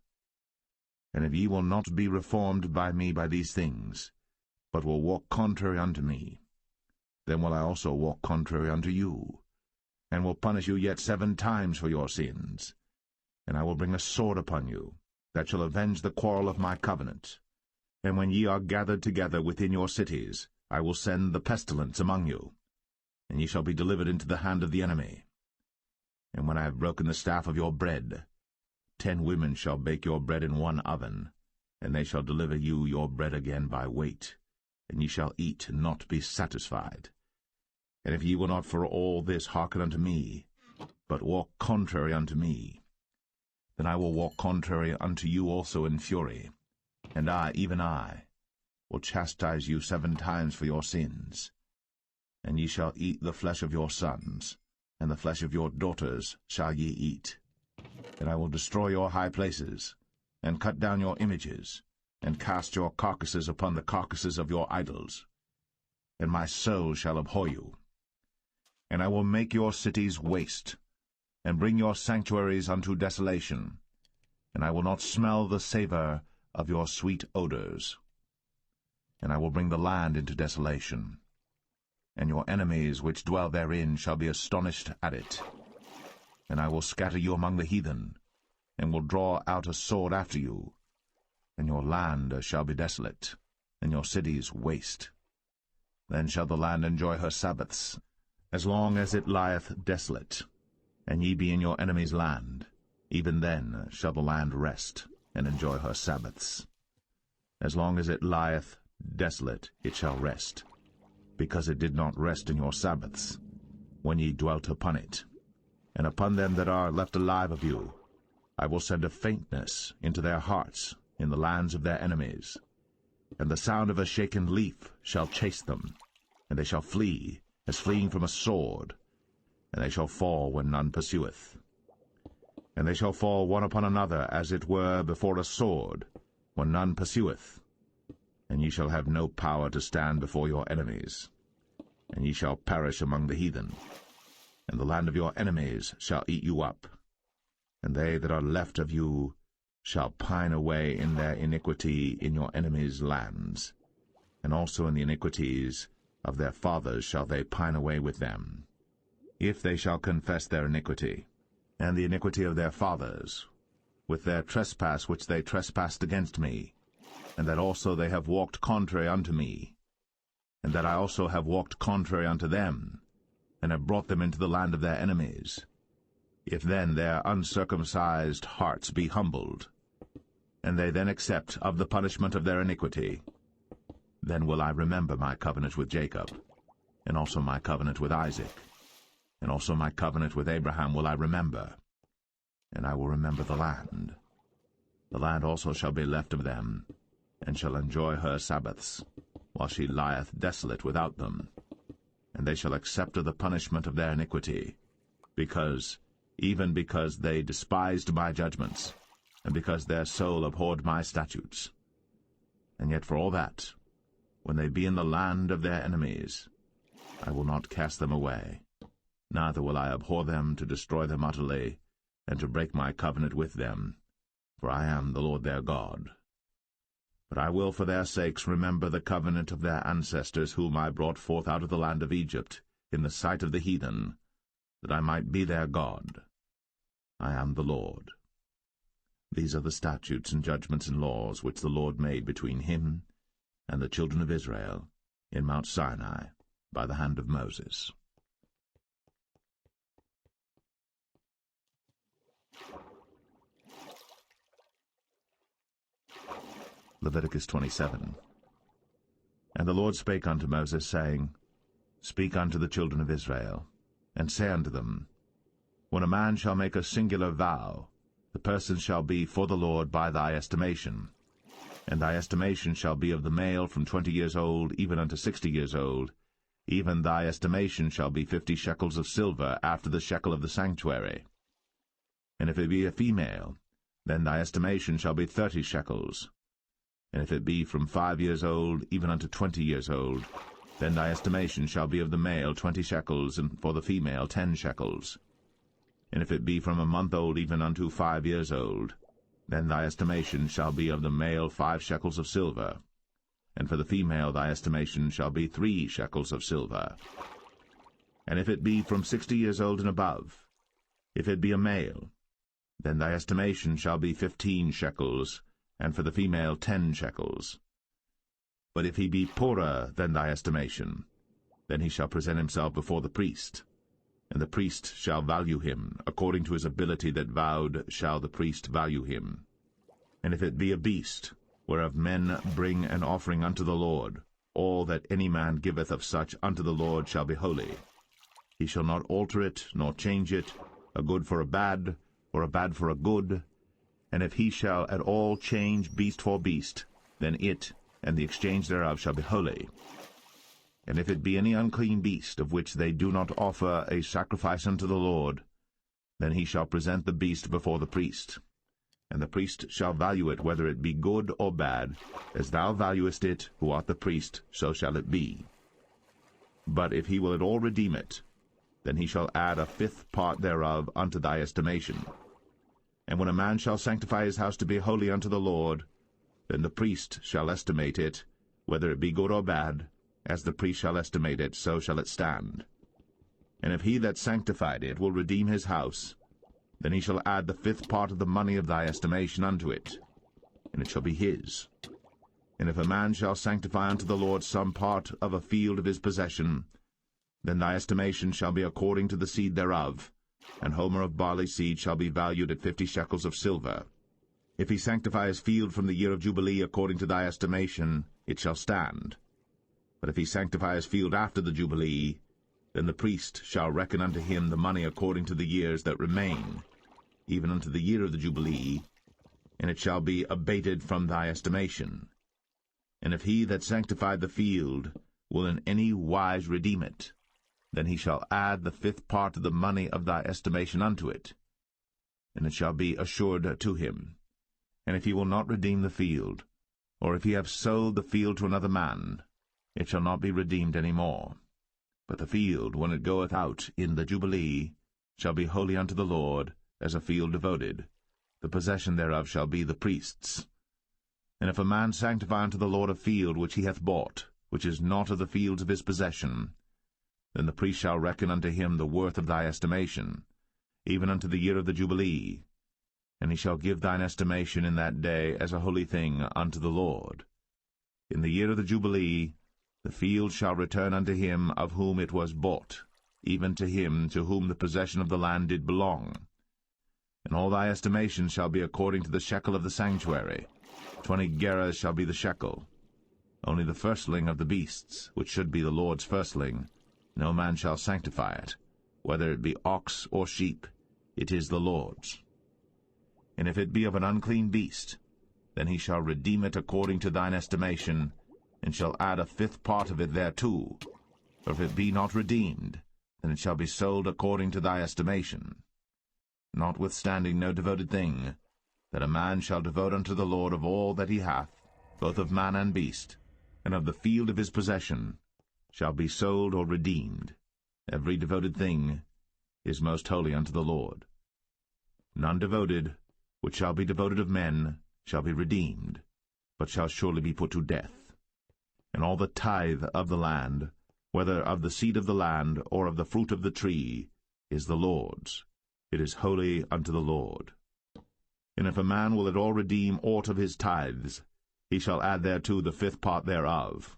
And if ye will not be reformed by me by these things, but will walk contrary unto me, then will I also walk contrary unto you, and will punish you yet 7 times for your sins. And I will bring a sword upon you, that shall avenge the quarrel of my covenant. And when ye are gathered together within your cities, I will send the pestilence among you, and ye shall be delivered into the hand of the enemy. And when I have broken the staff of your bread, 10 women shall bake your bread in one oven, and they shall deliver you your bread again by weight, and ye shall eat and not be satisfied. And if ye will not for all this hearken unto me, but walk contrary unto me, then I will walk contrary unto you also in fury, and I, even I, will chastise you 7 times for your sins. And ye shall eat the flesh of your sons, and the flesh of your daughters shall ye eat. And I will destroy your high places, and cut down your images, and cast your carcasses upon the carcasses of your idols. And my soul shall abhor you. And I will make your cities waste, and bring your sanctuaries unto desolation, and I will not smell the savour of your sweet odours. And I will bring the land into desolation, and your enemies which dwell therein shall be astonished at it. And I will scatter you among the heathen, and will draw out a sword after you, and your land shall be desolate, and your cities waste. Then shall the land enjoy her Sabbaths, as long as it lieth desolate, and ye be in your enemy's land. Even then shall the land rest, and enjoy her Sabbaths. As long as it lieth desolate it shall rest, because it did not rest in your Sabbaths, when ye dwelt upon it. And upon them that are left alive of you I will send a faintness into their hearts in the lands of their enemies. And the sound of a shaken leaf shall chase them, and they shall flee, as fleeing from a sword, and they shall fall when none pursueth. And they shall fall one upon another, as it were before a sword, when none pursueth. And ye shall have no power to stand before your enemies, and ye shall perish among the heathen. And the land of your enemies shall eat you up, and they that are left of you shall pine away in their iniquity in your enemies' lands, and also in the iniquities of their fathers shall they pine away with them. If they shall confess their iniquity, and the iniquity of their fathers, with their trespass which they trespassed against me, and that also they have walked contrary unto me, and that I also have walked contrary unto them, and have brought them into the land of their enemies, if then their uncircumcised hearts be humbled, and they then accept of the punishment of their iniquity, then will I remember my covenant with Jacob, and also my covenant with Isaac, and also my covenant with Abraham will I remember, and I will remember the land. The land also shall be left of them, and shall enjoy her Sabbaths, while she lieth desolate without them. And they shall accept of the punishment of their iniquity, even because they despised my judgments, and because their soul abhorred my statutes. And yet for all that, when they be in the land of their enemies, I will not cast them away, neither will I abhor them to destroy them utterly, and to break my covenant with them, for I am the Lord their God. But I will for their sakes remember the covenant of their ancestors, whom I brought forth out of the land of Egypt, in the sight of the heathen, that I might be their God. I am the Lord. These are the statutes and judgments and laws which the Lord made between him and the children of Israel in Mount Sinai by the hand of Moses. Leviticus 27. And the Lord spake unto Moses, saying, Speak unto the children of Israel, and say unto them, When a man shall make a singular vow, the person shall be for the Lord by thy estimation. And thy estimation shall be of the male from 20 years old even unto 60 years old, even thy estimation shall be 50 shekels of silver after the shekel of the sanctuary. And if it be a female, then thy estimation shall be 30 shekels. And if it be from 5 years old even unto 20 years old, then thy estimation shall be of the male 20 shekels, and for the female 10 shekels. And if it be from a month old even unto 5 years old, then thy estimation shall be of the male 5 shekels of silver, and for the female thy estimation shall be 3 shekels of silver. And if it be from 60 years old and above, if it be a male, then thy estimation shall be 15 shekels, and for the female 10 shekels. But if he be poorer than thy estimation, then he shall present himself before the priest, and the priest shall value him, according to his ability that vowed shall the priest value him. And if it be a beast, whereof men bring an offering unto the Lord, all that any man giveth of such unto the Lord shall be holy. He shall not alter it, nor change it, a good for a bad, or a bad for a good. And if he shall at all change beast for beast, then it and the exchange thereof shall be holy. And if it be any unclean beast, of which they do not offer a sacrifice unto the Lord, then he shall present the beast before the priest. And the priest shall value it, whether it be good or bad, as thou valuest it, who art the priest, so shall it be. But if he will at all redeem it, then he shall add 1/5 part thereof unto thy estimation. And when a man shall sanctify his house to be holy unto the Lord, then the priest shall estimate it, whether it be good or bad, as the priest shall estimate it, so shall it stand. And if he that sanctified it will redeem his house, then he shall add 1/5 part of the money of thy estimation unto it, and it shall be his. And if a man shall sanctify unto the Lord some part of a field of his possession, then thy estimation shall be according to the seed thereof, and homer of barley seed shall be valued at 50 shekels of silver. If he sanctify his field from the year of Jubilee according to thy estimation, it shall stand. But if he sanctify his field after the Jubilee, then the priest shall reckon unto him the money according to the years that remain, even unto the year of the Jubilee, and it shall be abated from thy estimation. And if he that sanctified the field will in any wise redeem it, then he shall add 1/5 part of the money of thy estimation unto it, and it shall be assured to him. And if he will not redeem the field, or if he have sold the field to another man, it shall not be redeemed any more. But the field, when it goeth out in the Jubilee, shall be holy unto the Lord, as a field devoted. The possession thereof shall be the priest's. And if a man sanctify unto the Lord a field which he hath bought, which is not of the fields of his possession, then the priest shall reckon unto him the worth of thy estimation, even unto the year of the Jubilee, and he shall give thine estimation in that day as a holy thing unto the Lord. In the year of the Jubilee the field shall return unto him of whom it was bought, even to him to whom the possession of the land did belong. And all thy estimation shall be according to the shekel of the sanctuary. 20 gerahs shall be the shekel. Only the firstling of the beasts, which should be the Lord's firstling, no man shall sanctify it, whether it be ox or sheep, it is the Lord's. And if it be of an unclean beast, then he shall redeem it according to thine estimation, and shall add 1/5 part of it thereto. Or if it be not redeemed, then it shall be sold according to thy estimation. Notwithstanding no devoted thing, that a man shall devote unto the Lord of all that he hath, both of man and beast, and of the field of his possession, shall be sold or redeemed. Every devoted thing is most holy unto the Lord. None devoted, which shall be devoted of men, shall be redeemed, but shall surely be put to death. And all the tithe of the land, whether of the seed of the land or of the fruit of the tree, is the Lord's. It is holy unto the Lord. And if a man will at all redeem aught of his tithes, he shall add thereto 1/5 part thereof.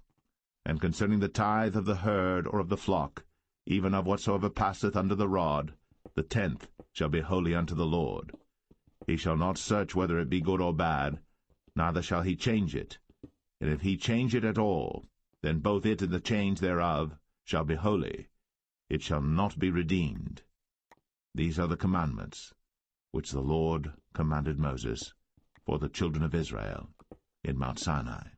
And concerning the tithe of the herd or of the flock, even of whatsoever passeth under the rod, the 10th shall be holy unto the Lord. He shall not search whether it be good or bad, neither shall he change it. And if he change it at all, then both it and the change thereof shall be holy. It shall not be redeemed. These are the commandments which the Lord commanded Moses for the children of Israel in Mount Sinai.